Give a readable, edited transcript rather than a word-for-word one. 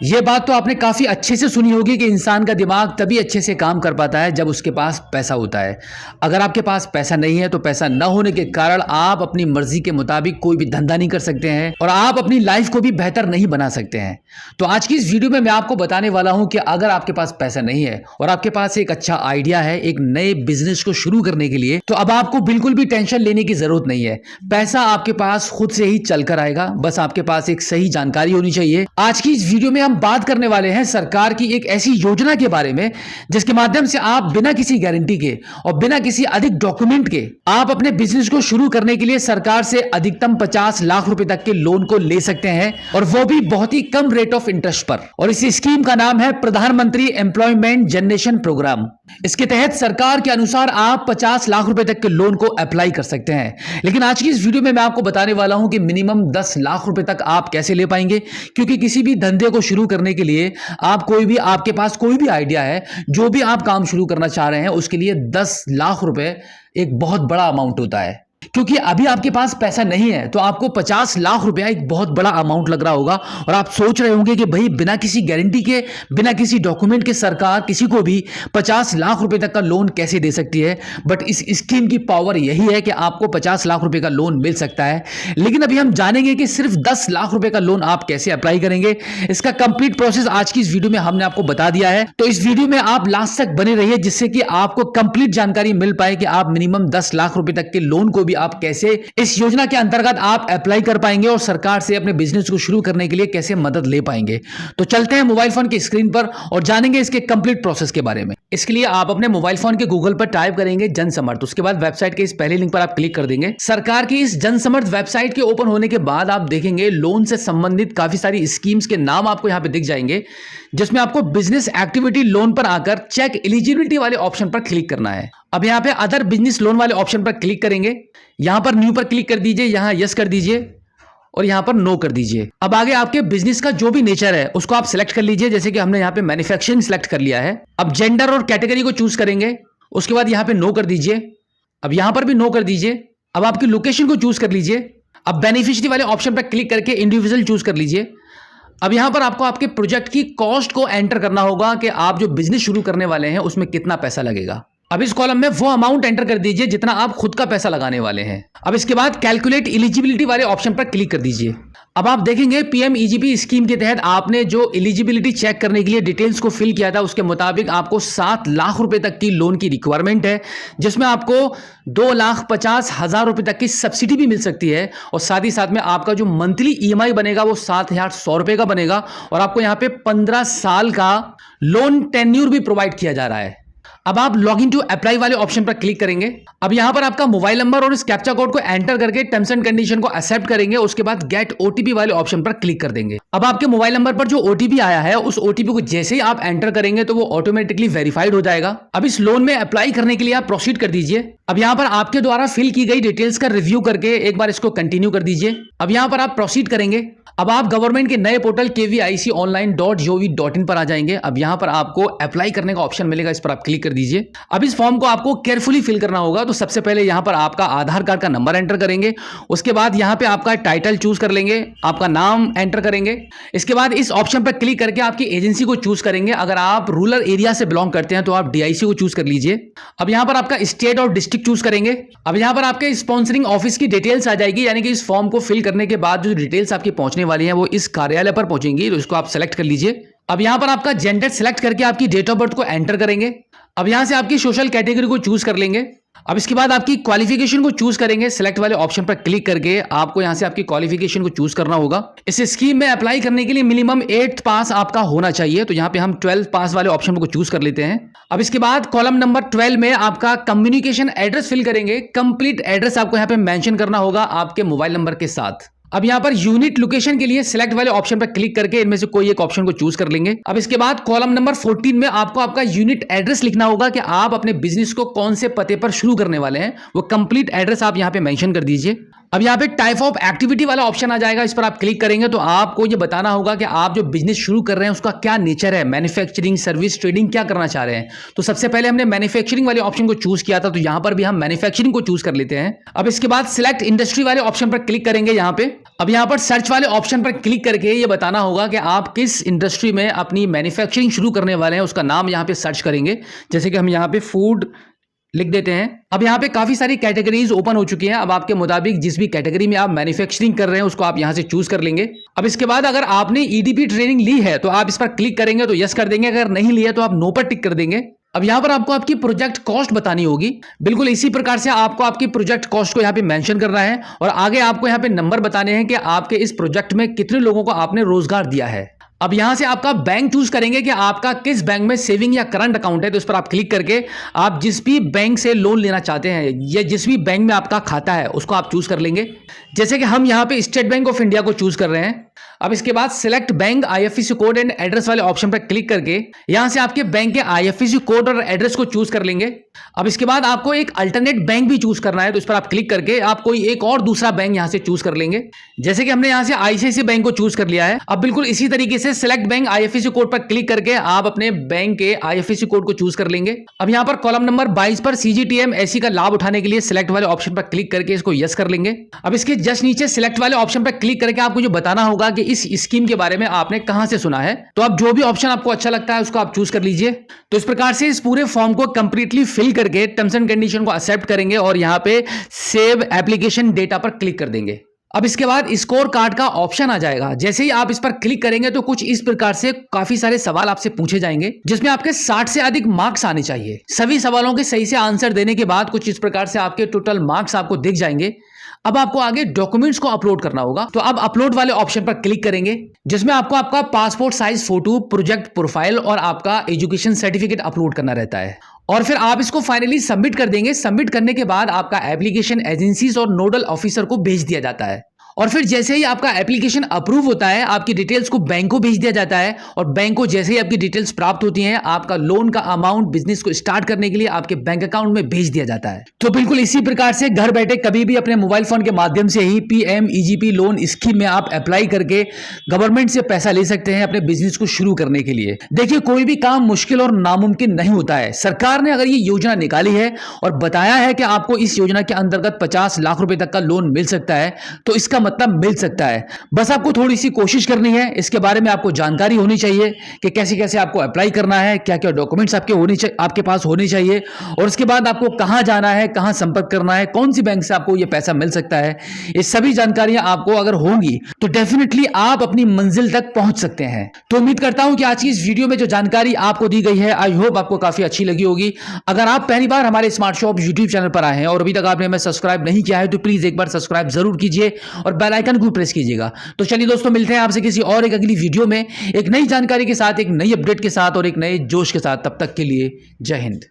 ये बात तो आपने काफ़ी अच्छे से सुनी होगी कि इंसान का दिमाग तभी अच्छे से काम कर पाता है जब उसके पास पैसा होता है। अगर आपके पास पैसा नहीं है तो पैसा न होने के कारण आप अपनी मर्जी के मुताबिक कोई भी धंधा नहीं कर सकते हैं और आप अपनी लाइफ को भी बेहतर नहीं बना सकते हैं। तो आज की इस वीडियो में मैं आपको बताने वाला हूं कि अगर आपके पास पैसा नहीं है और आपके पास एक अच्छा आइडिया है एक नए बिजनेस को शुरू करने के लिए, तो अब आपको बिल्कुल भी टेंशन लेने की जरूरत नहीं है। पैसा आपके पास खुद से ही चलकर आएगा, बस आपके पास एक सही जानकारी होनी चाहिए। आज की इस वीडियो में हम बात करने वाले हैं सरकार की एक ऐसी योजना के बारे में जिसके माध्यम से आप बिना किसी गारंटी के और बिना किसी अधिक डॉक्यूमेंट के आप अपने बिजनेस को शुरू करने के लिए सरकार से अधिकतम 50 लाख रुपए तक के लोन को ले सकते हैं, और वो भी बहुत ही कम रेट ऑफ इंटरेस्ट पर। और इस स्कीम का नाम है प्रधानमंत्री एम्प्लॉयमेंट जनरेशन प्रोग्राम। इसके तहत सरकार के अनुसार आप 50 लाख रुपए तक के लोन को अप्लाई कर सकते हैं। लेकिन आज की इस वीडियो में मैं आपको बताने वाला हूं कि मिनिमम 10 लाख रुपए तक आप कैसे ले पाएंगे, क्योंकि किसी भी धंधे को शुरू करने के लिए आपके पास कोई भी आइडिया है, जो भी आप काम शुरू करना चाह रहे हैं, उसके लिए 10 लाख रुपए एक बहुत बड़ा अमाउंट होता है। क्योंकि अभी आपके पास पैसा नहीं है तो आपको 50 लाख रुपया एक बहुत बड़ा अमाउंट लग रहा होगा, और आप सोच रहे होंगे कि भाई बिना किसी गारंटी के, बिना किसी डॉक्यूमेंट के सरकार किसी को भी 50 लाख रुपए तक का लोन कैसे दे सकती है। बट इस स्कीम की पावर यही है कि आपको 50 लाख रुपए का लोन मिल सकता है। लेकिन अभी हम जानेंगे कि सिर्फ 10 लाख रुपए का लोन आप कैसे अप्लाई करेंगे। इसका कंप्लीट प्रोसेस आज की इस वीडियो में हमने आपको बता दिया है, तो इस वीडियो में आप लास्ट तक बने रहिए, जिससे कि आपको कंप्लीट जानकारी मिल पाए कि आप मिनिमम 10 लाख रुपए तक के लोन को भी आप कैसे इस योजना के अंतर्गत आप अप्लाई कर पाएंगे और सरकार से अपने बिजनेस को शुरू करने के लिए कैसे मदद ले पाएंगे। तो चलते हैं मोबाइल फोन की स्क्रीन पर और जानेंगे इसके कंप्लीट प्रोसेस के बारे में। इसके लिए आप अपने मोबाइल फोन के गूगल पर टाइप करेंगे जनसमर्थ, उसके बाद वेबसाइट के इस पहले लिंक पर आप क्लिक कर देंगे। सरकार की इस जनसमर्थ वेबसाइट के ओपन होने के बाद आप देखेंगे लोन से संबंधित काफी सारी स्कीम्स के नाम आपको यहां पे दिख जाएंगे, जिसमें आपको बिजनेस एक्टिविटी लोन पर आकर चेक एलिजिबिलिटी वाले ऑप्शन पर क्लिक करना है। अब यहां पे अदर बिजनेस लोन वाले ऑप्शन पर क्लिक करेंगे, यहां पर न्यू पर क्लिक कर दीजिए, यहां यस कर दीजिए और यहां पर नो कर दीजिए। अब आगे आपके बिजनेस का जो भी नेचर है उसको आप सिलेक्ट कर लीजिए, जैसे कि हमने यहां पे मैन्युफैक्चरिंग सिलेक्ट कर लिया है। अब जेंडर और कैटेगरी को चूज करेंगे, उसके बाद यहां पे नो कर दीजिए। अब यहां पर भी नो कर दीजिए। अब आपकी लोकेशन को चूज कर लीजिए। अब बेनिफिशियरी वाले ऑप्शन पर क्लिक करके इंडिविजुअल चूज कर लीजिए। अब यहां पर आपको आपके प्रोजेक्ट की कॉस्ट को एंटर करना होगा कि आप जो बिजनेस शुरू करने वाले हैं उसमें कितना पैसा लगेगा। अब इस कॉलम में वो अमाउंट एंटर कर दीजिए जितना आप खुद का पैसा लगाने वाले हैं। अब इसके बाद कैलकुलेट एलिजिबिलिटी वाले ऑप्शन पर क्लिक कर दीजिए। अब आप देखेंगे पीएमईजीपी स्कीम के तहत आपने जो एलिजिबिलिटी चेक करने के लिए डिटेल्स को फिल किया था उसके मुताबिक आपको 7 लाख रुपए तक की लोन की रिक्वायरमेंट है, जिसमें आपको 2,50,000 रुपए तक की सब्सिडी भी मिल सकती है, और साथ ही साथ में आपका जो मंथली ईएमआई बनेगा वो 7,100 रुपए का बनेगा, और आपको यहाँ पे 15 साल का लोन टेन्यूर भी प्रोवाइड किया जा रहा है। अब आप लॉग इन टू अप्लाई वाले ऑप्शन पर क्लिक करेंगे। अब यहां पर आपका मोबाइल नंबर और इस कैप्चा कोड को एंटर करके टर्म्स एंड कंडीशन को एक्सेप्ट करेंगे। उसके बाद गेट ओटीपी वाले ऑप्शन पर क्लिक कर देंगे। अब आपके मोबाइल नंबर पर जो ओटीपी आया है उस ओटीपी को जैसे ही आप एंटर करेंगे तो वो ऑटोमेटिकली वेरीफाइड हो जाएगा। अब इस लोन में अप्लाई करने के लिए आप प्रोसीड कर दीजिए। अब यहां पर आपके द्वारा फिल की गई डिटेल्स का रिव्यू करके एक बार इसको कंटिन्यू कर दीजिए। अब यहां पर आप प्रोसीड करेंगे। अब आप गवर्नमेंट के नए पोर्टल kviconline.gov.in पर आ जाएंगे। अब यहां पर आपको अप्लाई करने का ऑप्शन मिलेगा, इस पर आप क्लिक कर दीजिए। अब इस फॉर्म को आपको केयरफुली फिल करना होगा। तो सबसे पहले यहां पर आपका आधार कार्ड का नंबर एंटर करेंगे, उसके बाद यहां पे आपका टाइटल चूज कर लेंगे, आपका नाम एंटर करेंगे। इसके बाद इस ऑप्शन पर क्लिक करके आपकी एजेंसी को चूज करेंगे। अगर आप रूरल एरिया से बिलोंग करते हैं तो आप डीआईसी को चूज कर लीजिए। अब यहां पर आपका स्टेट और डिस्ट्रिक्ट चूज करेंगे। अब यहां पर आपके स्पॉन्सरिंग ऑफिस की डिटेल्स आ जाएगी, यानी कि इस फॉर्म को फिल करने के बाद जो डिटेल्स आपकी पहुंचने वाली है वो इस कार्यालय पर पहुंचेंगी, तो इसको आप सेलेक्ट कर लीजिए। अब यहां पर आपका जेंडर सेलेक्ट करके आपकी डेट ऑफ बर्थ को एंटर करेंगे। अब यहां से आपकी सोशल कैटेगरी को चूज कर लेंगे। अब इसके बाद आपकी क्वालिफिकेशन को चूज करेंगे। सिलेक्ट वाले ऑप्शन पर क्लिक करके आपको यहां से आपकी क्वालिफिकेशन को चूज करना होगा। इस स्कीम में अप्लाई करने के लिए मिनिमम 8th पास आपका होना चाहिए, तो यहां पे हम 12th पास वाले ऑप्शन को चूज कर लेते हैं। अब इसके बाद कॉलम नंबर 12 में आपका कम्युनिकेशन एड्रेस फिल करेंगे। कंप्लीट एड्रेस आपको यहां पे मेंशन करना होगा आपके मोबाइल नंबर के साथ। अब यहां पर यूनिट लोकेशन के लिए सिलेक्ट वाले ऑप्शन पर क्लिक करके इनमें से कोई एक ऑप्शन को चूज कर लेंगे। अब इसके बाद कॉलम नंबर 14 में आपको आपका यूनिट एड्रेस लिखना होगा कि आप अपने बिजनेस को कौन से पते पर शुरू करने वाले हैं, वो कंप्लीट एड्रेस आप यहां पे मेंशन कर दीजिए। अब यहाँ पे टाइप ऑफ एक्टिविटी वाला ऑप्शन आ जाएगा, इस पर आप क्लिक करेंगे तो आपको ये बताना होगा कि आप जो बिजनेस शुरू कर रहे हैं उसका क्या नेचर है, मैन्युफैक्चरिंग, सर्विस, ट्रेडिंग क्या करना चाह रहे हैं। तो सबसे पहले हमने मैन्युफैक्चरिंग वाले ऑप्शन को चूज किया था, तो यहाँ पर भी हम मैन्युफैक्चरिंग को चूज कर लेते हैं। अब इसके बाद सिलेक्ट इंडस्ट्री वाले ऑप्शन पर क्लिक करेंगे यहाँ पे। अब यहाँ पर सर्च वाले ऑप्शन पर क्लिक करके ये बताना होगा कि आप किस इंडस्ट्री में अपनी मैन्युफैक्चरिंग शुरू करने वाले हैं, उसका नाम यहाँ पे सर्च करेंगे। जैसे कि हम यहाँ पे फूड लिख देते हैं। अब यहाँ पे काफी सारी कैटेगरीज ओपन हो चुकी हैं। अब आपके मुताबिक जिस भी कैटेगरी में आप मैन्युफैक्चरिंग कर रहे हैं उसको आप यहाँ से चूज कर लेंगे। अब इसके बाद अगर आपने ईडीपी ट्रेनिंग ली है तो आप इस पर क्लिक करेंगे तो यस कर देंगे, अगर नहीं ली है तो आप नो पर टिक कर देंगे। अब यहाँ पर आपको आपकी प्रोजेक्ट कॉस्ट बतानी होगी। बिल्कुल इसी प्रकार से आपको आपकी प्रोजेक्ट कॉस्ट को यहाँ पे मेंशन करना है और आगे आपको यहाँ पे नंबर बताने हैं कि आपके इस प्रोजेक्ट में कितने लोगों को आपने रोजगार दिया है। अब यहां से आपका बैंक चूज करेंगे कि आपका किस बैंक में सेविंग या करंट अकाउंट है, तो उस पर आप क्लिक करके आप जिस भी बैंक से लोन लेना चाहते हैं या जिस भी बैंक में आपका खाता है उसको आप चूज कर लेंगे। जैसे कि हम यहां पे स्टेट बैंक ऑफ इंडिया को चूज कर रहे हैं। अब इसके बाद select bank IFSC code and address वाले ऑप्शन पर क्लिक करके यहां से आपके बैंक के आईएफएससी कोड और एड्रेस को चूज कर लेंगे। अब इसके बाद आपको एक अल्टरनेट बैंक भी चूज करना है, तो इस पर आप क्लिक करके आप कोई एक और दूसरा बैंक यहां से चूज कर लेंगे। जैसे कि हमने यहां से आईसीआईसीआई बैंक को चूज कर लिया है। अब बिल्कुल इसी तरीके से सिलेक्ट बैंक आईएफएससी कोड पर क्लिक करके आप अपने बैंक के आईएफएससी कोड को चूज कर लेंगे। अब यहां पर कॉलम नंबर 22 पर सीजीटीएम एसी का लाभ उठाने के लिए सिलेक्ट वाले ऑप्शन पर क्लिक करके इसको यस कर लेंगे। अब इसके जस्ट नीचे सिलेक्ट वाले ऑप्शन पर क्लिक करके आपको जो बताना होगा कि इस स्कीम के बारे में आपने कहां से सुना है, तो आप जो भी ऑप्शन आपको अच्छा लगता है उसको आप चूज कर लीजिए। तो इस प्रकार से इस पूरे फॉर्म को कंप्लीटली फिल करके टर्म्स एंड कंडीशन को एक्सेप्ट करेंगे और यहां पे सेव एप्लीकेशन डेटा पर क्लिक कर देंगे। अब इसके बाद स्कोर कार्ड का ऑप्शन आ जाएगा। जैसे ही आप इस पर क्लिक करेंगे तो कुछ इस प्रकार से काफी सारे सवाल आपसे पूछे जाएंगे जिसमें आपके 60 से अधिक मार्क्स आने चाहिए। सभी सवालों के सही से आंसर देने के बाद कुछ इस प्रकार से आपके टोटल मार्क्स आपको दिख जाएंगे। अब आपको आगे डॉक्यूमेंट्स को अपलोड करना होगा, तो अब अपलोड वाले ऑप्शन पर क्लिक करेंगे जिसमें आपको आपका passport size photo, project profile और आपका एजुकेशन सर्टिफिकेट अपलोड करना रहता है और फिर आप इसको फाइनली सबमिट कर देंगे। सबमिट करने के बाद आपका एप्लीकेशन एजेंसीज और नोडल ऑफिसर को भेज दिया जाता है और फिर जैसे ही आपका एप्लीकेशन अप्रूव होता है आपकी डिटेल्स को बैंक को भेज दिया जाता है और बैंक को जैसे ही आपकी डिटेल्स प्राप्त होती हैं आपका लोन का अमाउंट बिजनेस को स्टार्ट करने के लिए आपके बैंक अकाउंट में भेज दिया जाता है। तो बिल्कुल इसी प्रकार से घर बैठे कभी भी अपने मोबाइल फोन के माध्यम से ही पीएमईजीपी लोन स्कीम में आप अप्लाई करके गवर्नमेंट से पैसा ले सकते हैं अपने बिजनेस को शुरू करने के लिए। देखिए कोई भी काम मुश्किल और नामुमकिन नहीं होता है। सरकार ने अगर ये योजना निकाली है और बताया है कि आपको इस योजना के अंतर्गत 50 लाख रुपए तक का लोन मिल सकता है तो इसका मतलब मिल सकता है। बस आपको थोड़ी सी कोशिश करनी है। इसके बारे में आपको जानकारी होनी चाहिए कि कैसे कैसे आपको अप्लाई करना है, क्या क्या डॉक्यूमेंट्स आपके पास होने चाहिए और उसके बाद आपको कहां जाना है, कहां संपर्क करना है, कौन सी बैंक से आपको यह पैसा मिल सकता है। ये सभी जानकारियां आपको अगर होंगी तो डेफिनेटली आप अपनी मंजिल तक पहुंच सकते हैं। तो उम्मीद करता हूं कि आज की इस वीडियो में जो जानकारी आपको दी गई है आई होप आपको काफी अच्छी लगी होगी। अगर आप पहली बार हमारे स्मार्ट शॉप यूट्यूब चैनल पर आए हैं और अभी तक आपने हमें सब्सक्राइब नहीं किया है तो प्लीज एक बार सब्सक्राइब जरूर कीजिए और बेल आइकन को प्रेस कीजिएगा। तो चलिए दोस्तों मिलते हैं आपसे किसी और एक अगली वीडियो में एक नई जानकारी के साथ, एक नई अपडेट के साथ और एक नए जोश के साथ। तब तक के लिए जय हिंद।